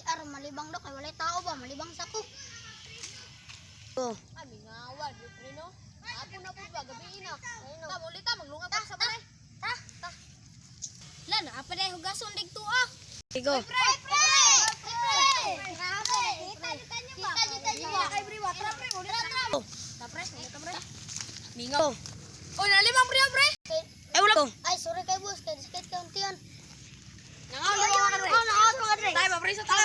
aron malibang do kay walay tao ba malibang sa ko. Oh. Kami ngawad, pre no. Apo na pud ba gabi ina. Ta mulita maglungat ta sa balay. Ta. Lan, apa day hugason digto ah. Go. Pre. Grabe. Kita niyo ba? Kita niyo ba? Kay pre, watra pre, mulita. Oh. Ta pre. Mingaw. Oh, nalimang pre. Ay wala ko. Ay, sorry kay boss, kay sakit ka untian. Nangaw ka pre. Tay ba pre sa ta.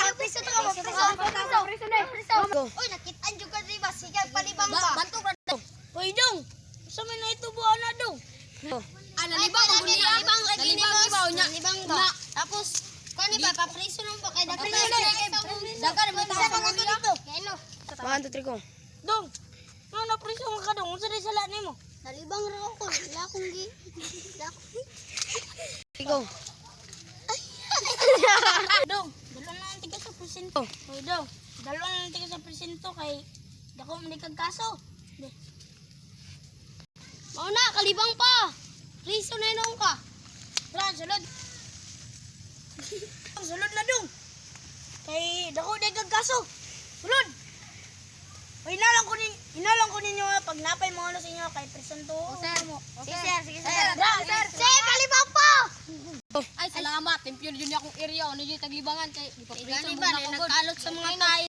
Go. Uy, nakitaan jud ka di ba? Sige, palibang ba? Bantu ka. Hoy dong. Sa may na ito buwan na dong. Go. Nalibang ko niya. Nalibang ibaw niya. Nalibang ba? Tapos, kani ba papriso nang pa kay dapat. Dagan mo ta sa dito. Keno, 1 2 3 go. Dong. Ano na priso ka dong? Unsa day sala nimo? nalibang ra ako. Wala akong gi. Go. Dong, dalawa na ang tiga sa presento. Hoy dong, dalawa na ang tiga sa presento kay dako man kag kaso. Mao na, kalibang pa. Priso na nung ka. Tara, sulod. Sulod na dong. Kay dako day kag kaso. Sulod. Hoy inalang ko ninyo pag napay mo ano sa inyo kay presento. Sige sir. Say, kalibang pa. Ay salamat, tempyo yun akong area, ano yung taglibangan kay Gani ba, nagkalot sa mga tayo.